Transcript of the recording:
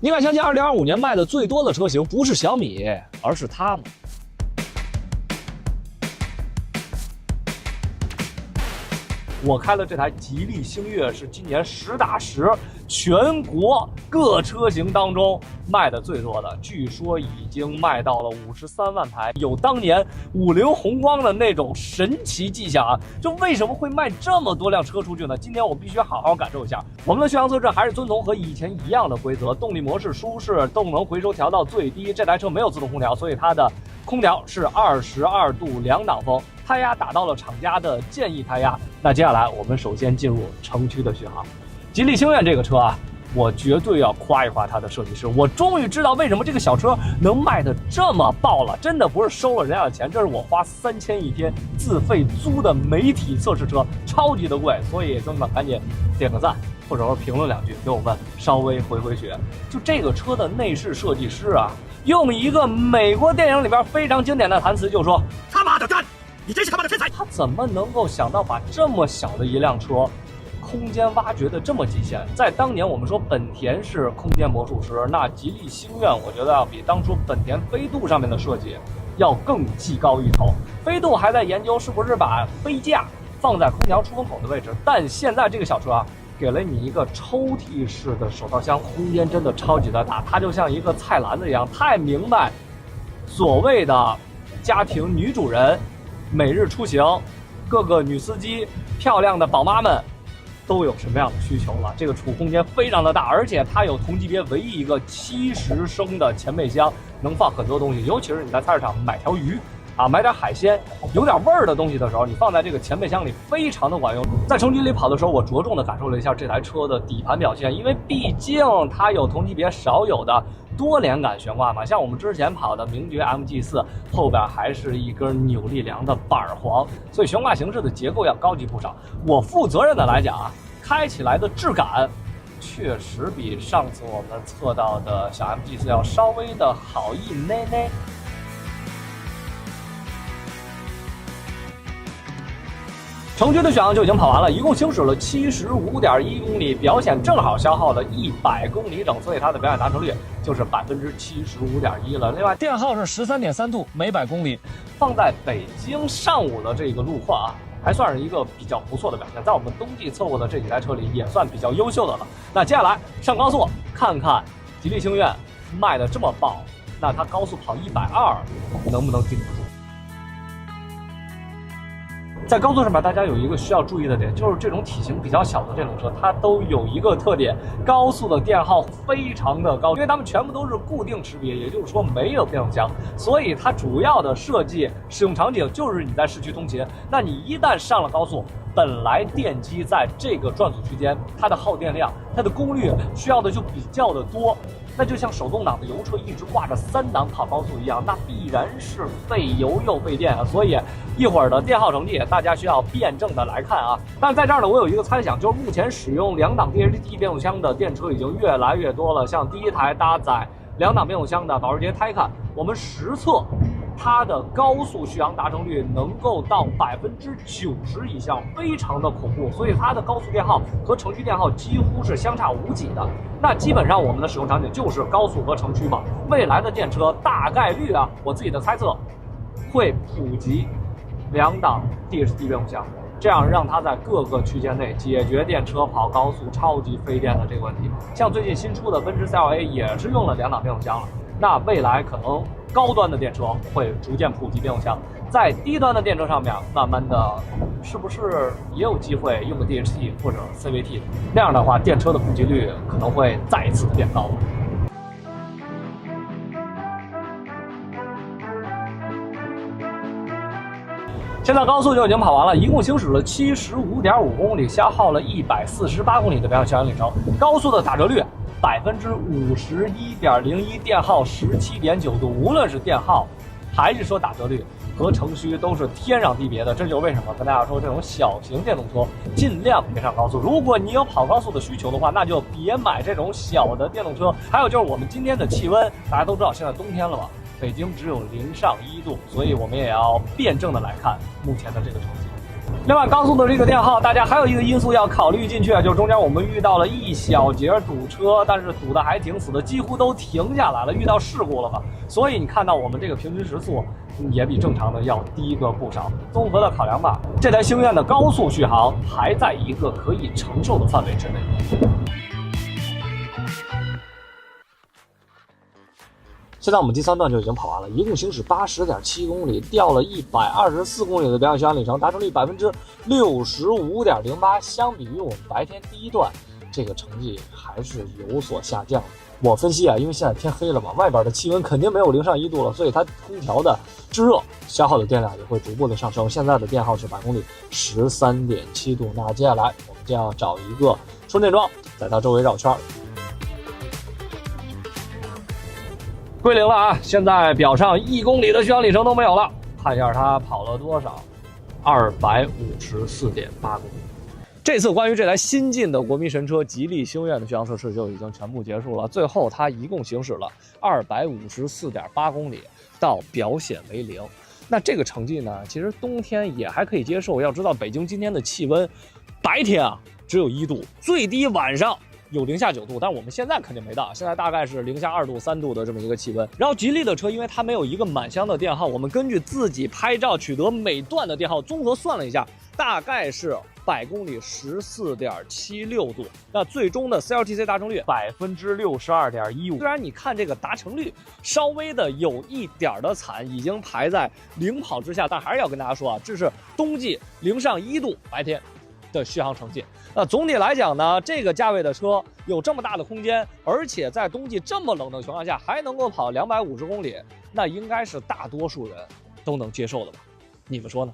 你敢相信2025年卖的最多的车型不是小米，而是它吗？我开了这台吉利星越，是今年10打10全国各车型当中卖的最多的，据说已经卖到了53万台，有当年50宏光的那种神奇迹象啊！就为什么会卖这么多辆车出去呢？今天我必须好好感受一下。我们的续航测试还是遵从和以前一样的规则，动力模式舒适，动能回收调到最低。这台车没有自动空调，所以它的空调是22度2档风。胎压达到了厂家的建议胎压。那接下来我们首先进入城区的续航。吉利星越这个车啊，我绝对要夸一夸它的设计师。我终于知道为什么这个小车能卖得这么爆了，真的不是收了人家的钱，这是我花3000一天自费租的媒体测试车，超级的贵。所以兄弟们赶紧点个赞，或者说评论2句给我们稍微回血。就这个车的内饰设计师啊，用一个美国电影里边非常经典的台词就说：“他妈的干！你真是他妈的天才！”他怎么能够想到把这么小的一辆车，空间挖掘的这么极限？在当年我们说本田是空间魔术师，那吉利星越我觉得要比当初本田飞度上面的设计要更技高一筹。飞度还在研究是不是把杯架放在空调出风口的位置，但现在这个小车啊，给了你一个抽屉式的手套箱，空间真的超级的大，它就像一个菜篮子一样，太明白所谓的家庭女主人每日出行，各个女司机、漂亮的宝妈们都有什么样的需求了。这个储空间非常的大，而且它有同级别唯一一个70升的前备箱，能放很多东西，尤其是你在菜市场买条鱼啊，买点海鲜，有点味儿的东西的时候，你放在这个前备箱里非常的管用。在城区里跑的时候，我着重的感受了一下这台车的底盘表现，因为毕竟它有同级别少有的多连杆悬挂嘛，像我们之前跑的名爵 MG4 后边还是一根扭力梁的板簧，所以悬挂形式的结构要高级不少。我负责任的来讲啊，开起来的质感确实比上次我们测到的小 MG4 要稍微的好一捏捏。城区的续航就已经跑完了，一共行驶了75.1公里，表现正好消耗了100公里整，所以它的表演达成率就是75.1%了。另外，电耗是13.3度每100公里，放在北京上午的这个路况啊，还算是一个比较不错的表现，在我们冬季测过的这几台车里也算比较优秀的了。那接下来上高速看看吉利星越卖的这么爆，那它高速跑120能不能顶得住？在高速上面，大家有一个需要注意的点，就是这种体型比较小的电动车，它都有一个特点，高速的电耗非常的高，因为它们全部都是固定识别，也就是说没有变速箱，所以它主要的设计使用场景就是你在市区通勤，那你一旦上了高速，本来电机在这个转速区间，它的耗电量、它的功率需要的就比较的多。那就像手动挡的油车一直挂着3档跑高速一样，那必然是费油又费电啊。所以一会儿的电耗成绩，大家需要辩证的来看啊。但是在这儿呢，我有一个猜想，就是目前使用2档 DHT 变速箱的电车已经越来越多了。像第一台搭载2档变速箱的保时捷 Taycan， 我们实测它的高速续航达成率能够到90%以上，非常的恐怖。所以它的高速电耗和城区电耗几乎是相差无几的。那基本上我们的使用场景就是高速和城区嘛。未来的电车大概率啊，我自己的猜测会普及2档 DHT 变速箱，这样让它在各个区间内解决电车跑高速超级费电的这个问题。像最近新出的奔驰 CLA 也是用了2档变速箱了。那未来可能高端的电车会逐渐普及变速箱，在低端的电车上面，慢慢的，是不是也有机会用个 DHT 或者 CVT？ 那样的话，电车的普及率可能会再一次变高了。现在高速就已经跑完了，一共行驶了75.5公里，消耗了148公里的表演效应里程，高速的打折率51.01%，电耗17.9度，无论是电耗还是说打折率和城区都是天壤地别的。这就是为什么跟大家说，这种小型电动车尽量别上高速。如果你有跑高速的需求的话，那就别买这种小的电动车。还有就是我们今天的气温，大家都知道现在冬天了嘛，北京只有0上1度，所以我们也要辩证的来看目前的这个成绩。另外，高速的这个电耗，大家还有一个因素要考虑进去，就是中间我们遇到了一小节堵车，但是堵得还挺死的，几乎都停下来了，遇到事故了嘛。所以你看到我们这个平均时速也比正常的要低个不少。综合的考量吧，这台星愿的高速续航还在一个可以承受的范围之内。现在我们第3段就已经跑完了，一共行驶80.7公里，掉了124公里的表演续航里程，达成率65.08%。相比于我们白天第1段，这个成绩还是有所下降。我分析啊，因为现在天黑了嘛，外边的气温肯定没有0上1度了，所以它空调的制热消耗的电量也会逐步的上升。现在的电耗是百公里13.7度。那接下来我们将要找一个充电桩，在它周围绕圈。归零了啊！现在表上1公里的续航里程都没有了，看一下它跑了多少，254.8公里。这次关于这台新进的国民神车吉利星愿的续航测试就已经全部结束了，最后它一共行驶了254.8公里，到表显为0。那这个成绩呢，其实冬天也还可以接受。要知道北京今天的气温，白天啊只有1度，最低晚上有零下9度，但我们现在肯定没到，现在大概是零下2度、3度的这么一个气温。然后吉利的车，因为它没有一个满箱的电耗，我们根据自己拍照取得每段的电耗，综合算了一下，大概是百公里14.76度。那最终的 CLTC 达成率62.15%。虽然你看这个达成率稍微的有一点的惨，已经排在领跑之下，但还是要跟大家说啊，这是冬季0上1度白天的续航成绩。那总体来讲呢，这个价位的车有这么大的空间，而且在冬季这么冷的情况下还能够跑250公里，那应该是大多数人都能接受的吧？你们说呢？